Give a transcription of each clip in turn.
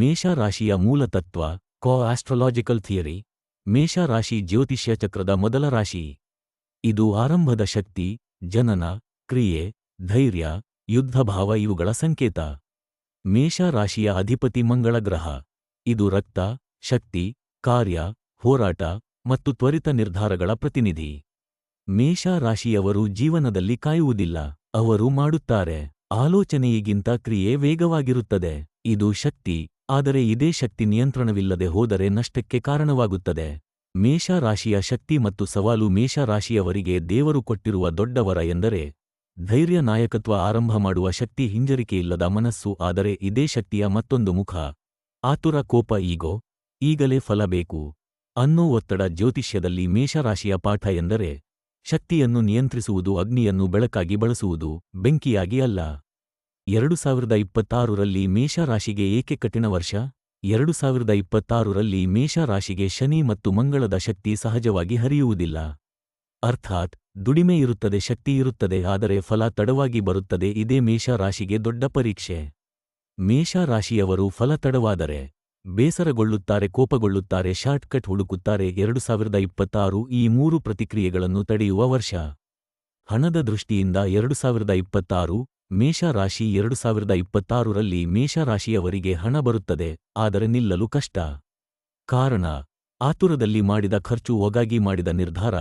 ಮೇಷರಾಶಿಯ ಮೂಲತತ್ವ astrological theory. ಮೇಷರಾಶಿ ಜ್ಯೋತಿಷ್ಯ ಚಕ್ರದ ಮೊದಲ ರಾಶಿ. ಇದು ಆರಂಭದ ಶಕ್ತಿ, ಜನನ, ಕ್ರಿಯೆ, ಧೈರ್ಯ, ಯುದ್ಧಭಾವ ಇವುಗಳ ಸಂಕೇತ. ಮೇಷರಾಶಿಯ ಅಧಿಪತಿ ಮಂಗಳ ಗ್ರಹ. ಇದು ರಕ್ತ, ಶಕ್ತಿ, ಕಾರ್ಯ, ಹೋರಾಟ ಮತ್ತು ತ್ವರಿತ ನಿರ್ಧಾರಗಳ ಪ್ರತಿನಿಧಿ. ಮೇಷರಾಶಿಯವರು ಜೀವನದಲ್ಲಿ ಕಾಯುವುದಿಲ್ಲ, ಅವರು ಮಾಡುತ್ತಾರೆ. ಆಲೋಚನೆಯಿಗಿಂತ ಕ್ರಿಯೆ ವೇಗವಾಗಿರುತ್ತದೆ. ಇದು ಶಕ್ತಿ, ಆದರೆ ಇದೇ ಶಕ್ತಿ ನಿಯಂತ್ರಣವಿಲ್ಲದೆ ಹೋದರೆ ನಷ್ಟಕ್ಕೆ ಕಾರಣವಾಗುತ್ತದೆ. ಮೇಷರಾಶಿಯ ಶಕ್ತಿ ಮತ್ತು ಸವಾಲು. ಮೇಷರಾಶಿಯವರಿಗೆ ದೇವರು ಕೊಟ್ಟಿರುವ ದೊಡ್ಡ ವರ ಎಂದರೆ ಧೈರ್ಯ, ನಾಯಕತ್ವ, ಆರಂಭ ಮಾಡುವ ಶಕ್ತಿ, ಹಿಂಜರಿಕೆಯಿಲ್ಲದ ಮನಸ್ಸು. ಆದರೆ ಇದೇ ಶಕ್ತಿಯ ಮತ್ತೊಂದು ಮುಖ: ಆತುರ, ಕೋಪ, ಈಗೋ, ಈಗಲೇ ಫಲ ಬೇಕು ಅನ್ನೋ ಒತ್ತಡ. ಜ್ಯೋತಿಷ್ಯದಲ್ಲಿ ಮೇಷರಾಶಿಯ ಪಾಠ ಎಂದರೆ ಶಕ್ತಿಯನ್ನು ನಿಯಂತ್ರಿಸುವುದು, ಅಗ್ನಿಯನ್ನು ಬೆಳಕಾಗಿ ಬಳಸುವುದು, ಬೆಂಕಿಯಾಗಿ ಅಲ್ಲ. 2026ರಲ್ಲಿ ಮೇಷರಾಶಿಗೆ ಏಕೆ ಕಠಿಣ ವರ್ಷ? 2026ರಲ್ಲಿ ಮೇಷರಾಶಿಗೆ ಶನಿ ಮತ್ತು ಮಂಗಳದ ಶಕ್ತಿ ಸಹಜವಾಗಿ ಹರಿಯುವುದಿಲ್ಲ. ಅರ್ಥಾತ್ ದುಡಿಮೆ ಇರುತ್ತದೆ, ಶಕ್ತಿ ಇರುತ್ತದೆ, ಆದರೆ ಫಲ ತಡವಾಗಿ ಬರುತ್ತದೆ. ಇದೇ ಮೇಷರಾಶಿಗೆ ದೊಡ್ಡ ಪರೀಕ್ಷೆ. ಮೇಷರಾಶಿಯವರು ಫಲ ತಡವಾದರೆ ಬೇಸರಗೊಳ್ಳುತ್ತಾರೆ, ಕೋಪಗೊಳ್ಳುತ್ತಾರೆ, ಶಾರ್ಟ್ಕಟ್ ಹುಡುಕುತ್ತಾರೆ. 2026 ಈ ಮೂರು ಪ್ರತಿಕ್ರಿಯೆಗಳನ್ನು ತಡೆಯುವ ವರ್ಷ. ಹಣದ ದೃಷ್ಟಿಯಿಂದ 2026 ಮೇಷರಾಶಿ. 2026ರಲ್ಲಿ ಮೇಷರಾಶಿಯವರಿಗೆ ಹಣ ಬರುತ್ತದೆ, ಆದರೆ ನಿಲ್ಲಲು ಕಷ್ಟ. ಕಾರಣ: ಆತುರದಲ್ಲಿ ಮಾಡಿದ ಖರ್ಚು, ಒಗಾಗಿ ಮಾಡಿದ ನಿರ್ಧಾರ,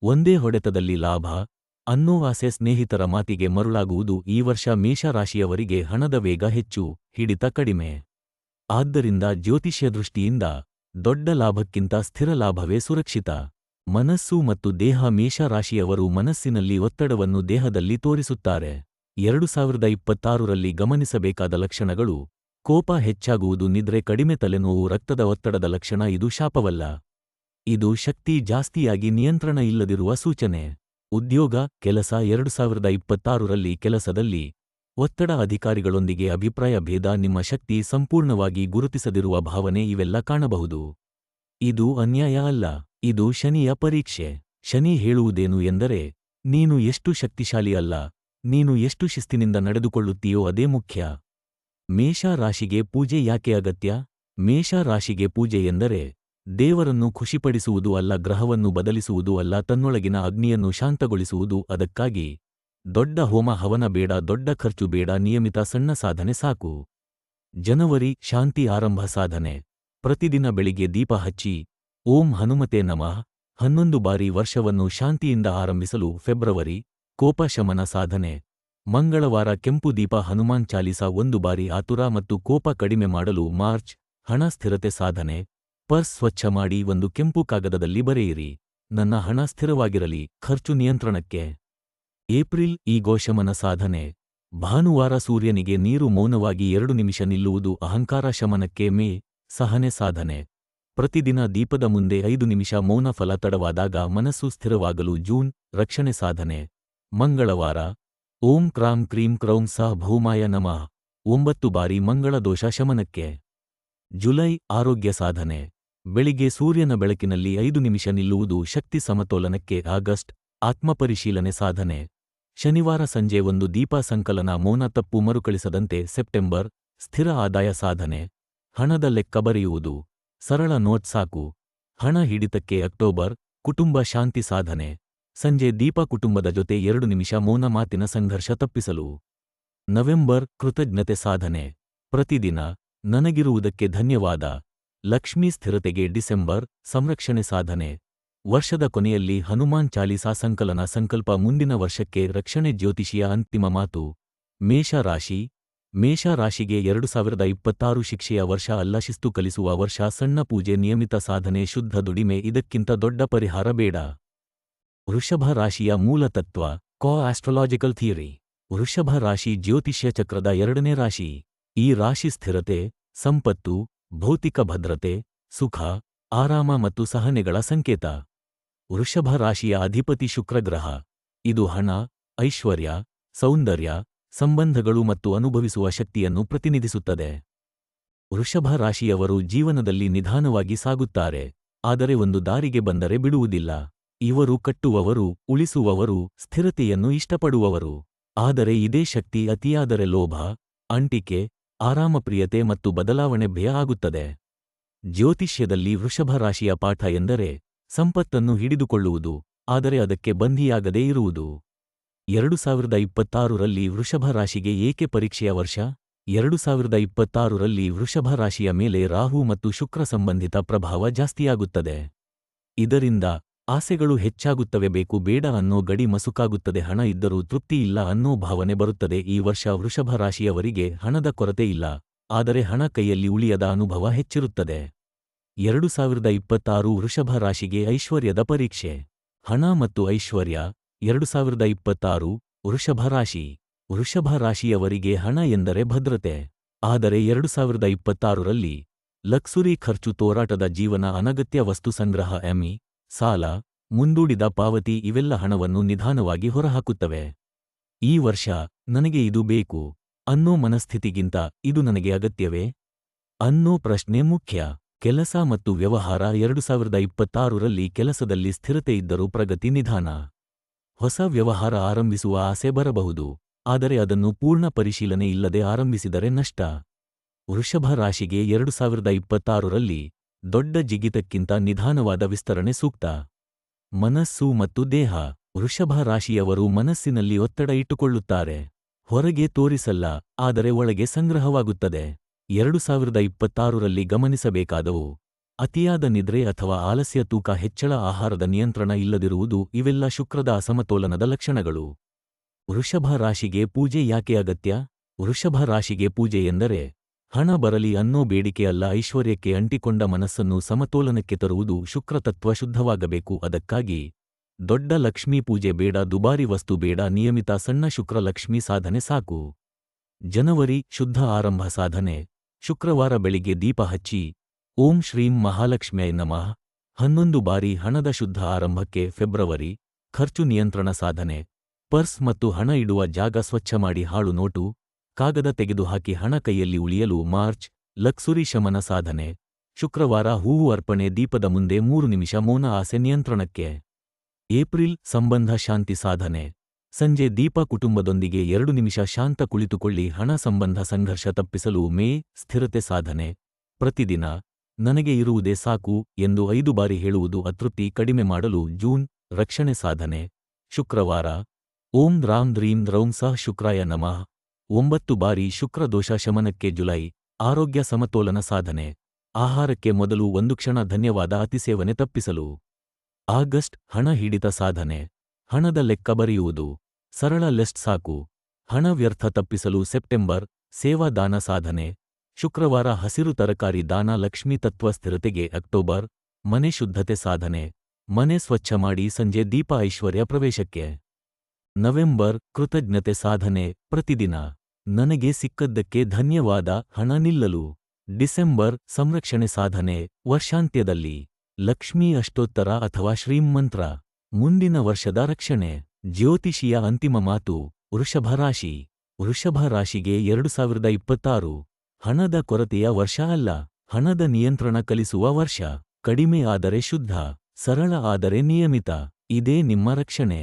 ಒಂದೇ ಹೊಡೆತದಲ್ಲಿ ಲಾಭ ಅನ್ನೋ ಆಸೆ, ಸ್ನೇಹಿತರ ಮಾತಿಗೆ ಮರುಳಾಗುವುದು. ಈ ವರ್ಷ ಮೇಷರಾಶಿಯವರಿಗೆ ಹಣದ ವೇಗ ಹೆಚ್ಚು, ಹಿಡಿತ ಕಡಿಮೆ. ಆದ್ದರಿಂದ ಜ್ಯೋತಿಷ್ಯ ದೃಷ್ಟಿಯಿಂದ ದೊಡ್ಡ ಲಾಭಕ್ಕಿಂತ ಸ್ಥಿರ ಲಾಭವೇ ಸುರಕ್ಷಿತ. ಮನಸ್ಸು ಮತ್ತು ದೇಹ. ಮೇಷರಾಶಿಯವರು ಮನಸ್ಸಿನಲ್ಲಿ ಒತ್ತಡವನ್ನು ದೇಹದಲ್ಲಿ ತೋರಿಸುತ್ತಾರೆ. 2026ರಲ್ಲಿ ಗಮನಿಸಬೇಕಾದ ಲಕ್ಷಣಗಳು: ಕೋಪ ಹೆಚ್ಚಾಗುವುದು, ನಿದ್ರೆ ಕಡಿಮೆ, ತಲೆನೋವು, ರಕ್ತದ ಒತ್ತಡದ ಲಕ್ಷಣ. ಇದು ಶಾಪವಲ್ಲ, ಇದು ಶಕ್ತಿ ಜಾಸ್ತಿಯಾಗಿ ನಿಯಂತ್ರಣ ಇಲ್ಲದಿರುವ ಸೂಚನೆ. ಉದ್ಯೋಗ, ಕೆಲಸ. 2026ರಲ್ಲಿ ಕೆಲಸದಲ್ಲಿ ಒತ್ತಡ, ಅಧಿಕಾರಿಗಳೊಂದಿಗೆ ಅಭಿಪ್ರಾಯ ಭೇದ, ನಿಮ್ಮ ಶಕ್ತಿ ಸಂಪೂರ್ಣವಾಗಿ ಗುರುತಿಸದಿರುವ ಭಾವನೆ ಇವೆಲ್ಲ ಕಾಣಬಹುದು. ಇದು ಅನ್ಯಾಯ ಅಲ್ಲ, ಇದು ಶನಿಯ ಪರೀಕ್ಷೆ. ಶನಿ ಹೇಳುವುದೇನು ಎಂದರೆ ನೀನು ಎಷ್ಟು ಶಕ್ತಿಶಾಲಿ ಅಲ್ಲ, ನೀನು ಎಷ್ಟು ಶಿಸ್ತಿನಿಂದ ನಡೆದುಕೊಳ್ಳುತ್ತೀಯೋ ಅದೇ ಮುಖ್ಯ. ಮೇಷರಾಶಿಗೆ ಪೂಜೆ ಯಾಕೆ ಅಗತ್ಯ? ಮೇಷರಾಶಿಗೆ ಪೂಜೆ ಎಂದರೆ ದೇವರನ್ನು ಖುಷಿಪಡಿಸುವುದು ಅಲ್ಲ, ಗ್ರಹವನ್ನು ಬದಲಿಸುವುದು ಅಲ್ಲ, ತನ್ನೊಳಗಿನ ಅಗ್ನಿಯನ್ನು ಶಾಂತಗೊಳಿಸುವುದು. ಅದಕ್ಕಾಗಿ ದೊಡ್ಡ ಹೋಮ ಹವನ ಬೇಡ, ದೊಡ್ಡ ಖರ್ಚು ಬೇಡ, ನಿಯಮಿತ ಸಣ್ಣ ಸಾಧನೆ ಸಾಕು. ಜನವರಿ ಶಾಂತಿ ಆರಂಭ ಸಾಧನೆ. ಪ್ರತಿದಿನ ಬೆಳಿಗ್ಗೆ ದೀಪ ಹಚ್ಚಿ ಓಂ ಹನುಮತೆ ನಮಃ 11 ಬಾರಿ ವರ್ಷವನ್ನು ಶಾಂತಿಯಿಂದ ಆರಂಭಿಸಲು. ಫೆಬ್ರವರಿ ಕೋಪ ಶಮನ ಸಾಧನೆ. ಮಂಗಳವಾರ ಕೆಂಪು ದೀಪ, ಹನುಮಾನ್ ಚಾಲೀಸ 1 ಬಾರಿ, ಆತುರ ಮತ್ತು ಕೋಪ ಕಡಿಮೆ ಮಾಡಲು. ಮಾರ್ಚ್ ಹಣ ಸ್ಥಿರತೆ ಸಾಧನೆ. ಪರ್ಸ್ ಸ್ವಚ್ಛ ಮಾಡಿ ಒಂದು ಕೆಂಪು ಕಾಗದದಲ್ಲಿ ಬರೆಯಿರಿ: ನನ್ನ ಹಣ ಸ್ಥಿರವಾಗಿರಲಿ, ಖರ್ಚು ನಿಯಂತ್ರಣಕ್ಕೆ. ಏಪ್ರಿಲ್ ಈಗೋ ಶಮನ ಸಾಧನೆ. ಭಾನುವಾರ ಸೂರ್ಯನಿಗೆ ನೀರು, ಮೌನವಾಗಿ 2 ನಿಮಿಷ ನಿಲ್ಲುವುದು, ಅಹಂಕಾರ ಶಮನಕ್ಕೆ. ಮೇ ಸಹನೆ ಸಾಧನೆ. ಪ್ರತಿದಿನ ದೀಪದ ಮುಂದೆ 5 ನಿಮಿಷ ಮೌನ, ಫಲ ತಡವಾದಾಗ ಮನಸ್ಸು ಸ್ಥಿರವಾಗಲು. ಜೂನ್ ರಕ್ಷಣೆ ಸಾಧನೆ. ಮಂಗಳವಾರ ಓಂ ಕ್ರಾಂ ಕ್ರೀಂ ಕ್ರೌಂ ಸಹ ಭೌಮಾಯ ನಮಃ 9 ಬಾರಿ, ಮಂಗಳ ದೋಷ ಶಮನಕ್ಕೆ. ಜುಲೈ ಆರೋಗ್ಯ ಸಾಧನೆ. ಬೆಳಿಗ್ಗೆ ಸೂರ್ಯನ ಬೆಳಕಿನಲ್ಲಿ 5 ನಿಮಿಷ ನಿಲ್ಲುವುದು, ಶಕ್ತಿ ಸಮತೋಲನಕ್ಕೆ. ಆಗಸ್ಟ್ ಆತ್ಮಪರಿಶೀಲನೆ ಸಾಧನೆ. ಶನಿವಾರ ಸಂಜೆ 1 ದೀಪ, ಸಂಕಲನ, ಮೌನ, ತಪ್ಪು ಮರುಕಳಿಸದಂತೆ. ಸೆಪ್ಟೆಂಬರ್ ಸ್ಥಿರ ಆದಾಯ ಸಾಧನೆ. ಹಣದ ಲೆಕ್ಕ ಬರೆಯುವುದು, ಸರಳ ನೋಟ್ ಸಾಕು. ಹಣ ಹಿಡಿತಕ್ಕೆ. ಅಕ್ಟೋಬರ್ ಕುಟುಂಬ ಶಾಂತಿ ಸಾಧನೆ. ಸಂಜೆ ದೀಪ, ಕುಟುಂಬದ ಜೊತೆ 2 ನಿಮಿಷ ಮೌನ, ಮಾತಿನ ಸಂಘರ್ಷ ತಪ್ಪಿಸಲು. ನವೆಂಬರ್ ಕೃತಜ್ಞತೆ ಸಾಧನೆ. ಪ್ರತಿದಿನ ನನಗಿರುವುದಕ್ಕೆ ಧನ್ಯವಾದ. ಲಕ್ಷ್ಮೀ ಸ್ಥಿರತೆಗೆ. ಡಿಸೆಂಬರ್ ಸಂರಕ್ಷಣೆ ಸಾಧನೆ. ವರ್ಷದ ಕೊನೆಯಲ್ಲಿ ಹನುಮಾನ್ ಚಾಲೀಸಾ ಸಂಕಲನ, ಸಂಕಲ್ಪ, ಮುಂದಿನ ವರ್ಷಕ್ಕೆ ರಕ್ಷಣೆ. ಜ್ಯೋತಿಷಿಯ ಅಂತಿಮ ಮಾತು. ಮೇಷರಾಶಿ. ಮೇಷರಾಶಿಗೆ 2026 ಶಿಕ್ಷೆಯ ವರ್ಷ ಅಲ್ಲ, ಶಿಸ್ತು ಕಲಿಸುವ ವರ್ಷ. ಸಣ್ಣ ಪೂಜೆ, ನಿಯಮಿತ ಸಾಧನೆ, ಶುದ್ಧ ದುಡಿಮೆ, ಇದಕ್ಕಿಂತ ದೊಡ್ಡ ಪರಿಹಾರ ಬೇಡ. ವೃಷಭ ರಾಶಿಯ ಮೂಲತತ್ವ ಆಸ್ಟ್ರಾಲಾಜಿಕಲ್ ಥಿಯರಿ. ವೃಷಭ ರಾಶಿ ಜ್ಯೋತಿಷ್ಯ ಚಕ್ರದ 2ನೇ ರಾಶಿ. ಈ ರಾಶಿ ಸ್ಥಿರತೆ, ಸಂಪತ್ತು, ಭೌತಿಕ ಭದ್ರತೆ, ಸುಖ, ಆರಾಮ ಮತ್ತು ಸಹನೆಗಳ ಸಂಕೇತ. ವೃಷಭ ರಾಶಿಯ ಅಧಿಪತಿ ಶುಕ್ರಗ್ರಹ. ಇದು ಹಣ, ಐಶ್ವರ್ಯ, ಸೌಂದರ್ಯ, ಸಂಬಂಧಗಳು ಮತ್ತು ಅನುಭವಿಸುವ ಶಕ್ತಿಯನ್ನು ಪ್ರತಿನಿಧಿಸುತ್ತದೆ. ವೃಷಭ ರಾಶಿಯವರು ಜೀವನದಲ್ಲಿ ನಿಧಾನವಾಗಿ ಸಾಗುತ್ತಾರೆ, ಆದರೆ ಒಂದು ದಾರಿಗೆ ಬಂದರೆ ಬಿಡುವುದಿಲ್ಲ. ಇವರು ಕಟ್ಟುವವರು, ಉಳಿಸುವವರು, ಸ್ಥಿರತೆಯನ್ನು ಇಷ್ಟಪಡುವವರು. ಆದರೆ ಇದೇ ಶಕ್ತಿ ಅತಿಯಾದರೆ ಲೋಭ, ಅಂಟಿಕೆ, ಆರಾಮಪ್ರಿಯತೆ ಮತ್ತು ಬದಲಾವಣೆ ಭಯ ಆಗುತ್ತದೆ. ಜ್ಯೋತಿಷ್ಯದಲ್ಲಿ ವೃಷಭ ರಾಶಿಯ ಪಾಠ ಎಂದರೆ ಸಂಪತ್ತನ್ನು ಹಿಡಿದುಕೊಳ್ಳುವುದು, ಆದರೆ ಅದಕ್ಕೆ ಬಂಧಿಯಾಗದೇ ಇರುವುದು. 2026ರಲ್ಲಿ ವೃಷಭ ರಾಶಿಗೆ ಏಕೆ ಪರೀಕ್ಷೆಯ ವರ್ಷ? 2026ರಲ್ಲಿ ವೃಷಭ ರಾಶಿಯ ಮೇಲೆ ರಾಹು ಮತ್ತು ಶುಕ್ರ ಸಂಬಂಧಿತ ಪ್ರಭಾವ ಜಾಸ್ತಿಯಾಗುತ್ತದೆ. ಇದರಿಂದ ಆಸೆಗಳು ಹೆಚ್ಚಾಗುತ್ತವೆ, ಬೇಕು ಬೇಡ ಅನ್ನೋ ಗಡಿ ಮಸುಕಾಗುತ್ತದೆ, ಹಣ ಇದ್ದರೂ ತೃಪ್ತಿ ಇಲ್ಲ ಅನ್ನೋ ಭಾವನೆ ಬರುತ್ತದೆ. ಈ ವರ್ಷ ವೃಷಭ ರಾಶಿಯವರಿಗೆ ಹಣದ ಕೊರತೆ ಇಲ್ಲ, ಆದರೆ ಹಣ ಕೈಯಲ್ಲಿ ಉಳಿಯದ ಅನುಭವ ಹೆಚ್ಚಿರುತ್ತದೆ. 2026 ವೃಷಭ ರಾಶಿಗೆ ಐಶ್ವರ್ಯದ ಪರೀಕ್ಷೆ. ಹಣ ಮತ್ತು ಐಶ್ವರ್ಯ. 2026 ವೃಷಭ ರಾಶಿ. ವೃಷಭ ರಾಶಿಯವರಿಗೆ ಹಣ ಎಂದರೆ ಭದ್ರತೆ. ಆದರೆ 2026ರಲ್ಲಿ ಲಕ್ಸುರಿ ಖರ್ಚು, ತೋರಾಟದ ಜೀವನ, ಅನಗತ್ಯ ವಸ್ತು ಸಂಗ್ರಹ, ಸಾಲ, ಮುಂದೂಡಿದ ಪಾವತಿ ಇವೆಲ್ಲ ಹಣವನ್ನು ನಿಧಾನವಾಗಿ ಹೊರಹಾಕುತ್ತವೆ. ಈ ವರ್ಷ ನನಗೆ ಇದು ಬೇಕು ಅನ್ನೋ ಮನಸ್ಥಿತಿಗಿಂತ ಇದು ನನಗೆ ಅಗತ್ಯವೇ ಅನ್ನೋ ಪ್ರಶ್ನೆ ಮುಖ್ಯ. ಕೆಲಸ ಮತ್ತು ವ್ಯವಹಾರ. 2026ರಲ್ಲಿ ಕೆಲಸದಲ್ಲಿ ಸ್ಥಿರತೆ ಇದ್ದರೂ ಪ್ರಗತಿ ನಿಧಾನ. ಹೊಸ ವ್ಯವಹಾರ ಆರಂಭಿಸುವ ಆಸೆ ಬರಬಹುದು, ಆದರೆ ಅದನ್ನು ಪೂರ್ಣ ಪರಿಶೀಲನೆ ಇಲ್ಲದೆ ಆರಂಭಿಸಿದರೆ ನಷ್ಟ. ವೃಷಭ ರಾಶಿಗೆ 2026ರಲ್ಲಿ ದೊಡ್ಡ ಜಿಗಿತಕ್ಕಿಂತ ನಿಧಾನವಾದ ವಿಸ್ತರಣೆ ಸೂಕ್ತ. ಮನಸ್ಸು ಮತ್ತು ದೇಹ. ವೃಷಭ ರಾಶಿಯವರು ಮನಸ್ಸಿನಲ್ಲಿ ಒತ್ತಡ ಇಟ್ಟುಕೊಳ್ಳುತ್ತಾರೆ. ಹೊರಗೆ ತೋರಿಸಲ್ಲ, ಆದರೆ ಒಳಗೆ ಸಂಗ್ರಹವಾಗುತ್ತದೆ. 2026ರಲ್ಲಿ ಗಮನಿಸಬೇಕಾದವು: ಅತಿಯಾದ ನಿದ್ರೆ ಅಥವಾ ಆಲಸ್ಯ, ತೂಕ ಹೆಚ್ಚಳ, ಆಹಾರದ ನಿಯಂತ್ರಣ ಇಲ್ಲದಿರುವುದು ಇವೆಲ್ಲ ಶುಕ್ರದ ಅಸಮತೋಲನದ ಲಕ್ಷಣಗಳು. ವೃಷಭ ರಾಶಿಗೆ ಪೂಜೆ ಯಾಕೆ ಅಗತ್ಯ? ವೃಷಭ ರಾಶಿಗೆ ಪೂಜೆ ಎಂದರೆ ಹಣ ಬರಲಿ ಅನ್ನೋ ಬೇಡಿಕೆ ಅಲ್ಲ, ಐಶ್ವರ್ಯಕ್ಕೆ ಅಂಟಿಕೊಂಡ ಮನಸ್ಸನ್ನು ಸಮತೋಲನಕ್ಕೆ ತರುವುದು. ಶುಕ್ರತತ್ವ ಶುದ್ಧವಾಗಬೇಕು. ಅದಕ್ಕಾಗಿ ದೊಡ್ಡ ಲಕ್ಷ್ಮೀ ಪೂಜೆ ಬೇಡ, ದುಬಾರಿ ವಸ್ತು ಬೇಡ, ನಿಯಮಿತ ಸಣ್ಣ ಶುಕ್ರ ಲಕ್ಷ್ಮೀ ಸಾಧನೆ ಸಾಕು. ಜನವರಿ ಶುದ್ಧ ಆರಂಭ ಸಾಧನೆ. ಶುಕ್ರವಾರ ಬೆಳಿಗ್ಗೆ ದೀಪ ಹಚ್ಚಿ ಓಂ ಶ್ರೀಂ ಮಹಾಲಕ್ಷ್ಮ್ಯೈ ನಮಃ 11 ಬಾರಿ ಹಣದ ಶುದ್ಧ ಆರಂಭಕ್ಕೆ. ಫೆಬ್ರವರಿ ಖರ್ಚು ನಿಯಂತ್ರಣ ಸಾಧನೆ. ಪರ್ಸ್ ಮತ್ತು ಹಣ ಇಡುವ ಜಾಗ ಸ್ವಚ್ಛ ಮಾಡಿ, ಹಾಳು ನೋಟು, ಕಾಗದ ತೆಗೆದುಹಾಕಿ ಹಣ ಕೈಯಲ್ಲಿ ಉಳಿಯಲು. ಮಾರ್ಚ್ ಲಕ್ಸುರಿ ಶಮನ ಸಾಧನೆ. ಶುಕ್ರವಾರ ಹೂವು ಅರ್ಪಣೆ, ದೀಪದ ಮುಂದೆ 3 ನಿಮಿಷ ಮೌನ, ಆಸೆ ನಿಯಂತ್ರಣಕ್ಕೆ. ಏಪ್ರಿಲ್ ಸಂಬಂಧ ಶಾಂತಿ ಸಾಧನೆ. ಸಂಜೆ ದೀಪ, ಕುಟುಂಬದೊಂದಿಗೆ 2 ನಿಮಿಷ ಶಾಂತ ಕುಳಿತುಕೊಳ್ಳಿ, ಹಣ ಸಂಬಂಧ ಸಂಘರ್ಷ ತಪ್ಪಿಸಲು. ಮೇ ಸ್ಥಿರತೆ ಸಾಧನೆ. ಪ್ರತಿದಿನ ನನಗೆ ಇರುವುದೇ ಸಾಕು ಎಂದು 5 ಬಾರಿ ಹೇಳುವುದು, ಅತೃಪ್ತಿ ಕಡಿಮೆ ಮಾಡಲು. ಜೂನ್ ರಕ್ಷಣೆ ಸಾಧನೆ. ಶುಕ್ರವಾರ ಓಂ ರಾಂ ದ್ರೀಂ ದ್ರೌಂ ಸಃ ಶುಕ್ರಾಯ ನಮಃ 9 ಬಾರಿ ಶುಕ್ರ ದೋಷ ಶಮನಕ್ಕೆ. ಜುಲೈ ಆರೋಗ್ಯ ಸಮತೋಲನ ಸಾಧನೆ. ಆಹಾರಕ್ಕೆ ಮೊದಲು 1 ಕ್ಷಣ ಧನ್ಯವಾದ, ಅತಿಸೇವನೆ ತಪ್ಪಿಸಲು. ಆಗಸ್ಟ್ ಹಣ ಹಿಡಿತ ಸಾಧನೆ. ಹಣದ ಲೆಕ್ಕ ಬರೆಯುವುದು, ಸರಳ ಲಿಸ್ಟ್ ಸಾಕು. ಹಣ ವ್ಯರ್ಥ ತಪ್ಪಿಸಲು. ಸೆಪ್ಟೆಂಬರ್ ಸೇವಾ ದಾನ ಸಾಧನೆ. ಶುಕ್ರವಾರ ಹಸಿರು ತರಕಾರಿ ದಾನ, ಲಕ್ಷ್ಮೀ ತತ್ವ ಸ್ಥಿರತೆಗೆ. ಅಕ್ಟೋಬರ್ ಮನೆ ಶುದ್ಧತೆ ಸಾಧನೆ. ಮನೆ ಸ್ವಚ್ಛ ಮಾಡಿ, ಸಂಜೆ ದೀಪ, ಐಶ್ವರ್ಯ ಪ್ರವೇಶಕ್ಕೆ. ನವೆಂಬರ್ ಕೃತಜ್ಞತೆ ಸಾಧನೆ. ಪ್ರತಿದಿನ ನನಗೆ ಸಿಕ್ಕದ್ದಕ್ಕೆ ಧನ್ಯವಾದ, ಹಣ ನಿಲ್ಲಲು. ಡಿಸೆಂಬರ್ ಸಂರಕ್ಷಣೆ ಸಾಧನೆ. ವರ್ಷಾಂತ್ಯದಲ್ಲಿ ಲಕ್ಷ್ಮೀ ಅಷ್ಟೋತ್ತರ ಅಥವಾ ಶ್ರೀಂ ಮಂತ್ರ. ಮುಂದಿನ ವರ್ಷದ ರಕ್ಷಣೆ. ಜ್ಯೋತಿಷಿಯ ಅಂತಿಮ ಮಾತು. ವೃಷಭ ರಾಶಿ. ವೃಷಭ ರಾಶಿಗೆ 2026 ಹಣದ ಕೊರತೆಯ ವರ್ಷ ಅಲ್ಲ, ಹಣದ ನಿಯಂತ್ರಣ ಕಲಿಸುವ ವರ್ಷ. ಕಡಿಮೆ ಆದರೆ ಶುದ್ಧ, ಸರಳ ಆದರೆ ನಿಯಮಿತ. ಇದೇ ನಿಮ್ಮ ರಕ್ಷಣೆ.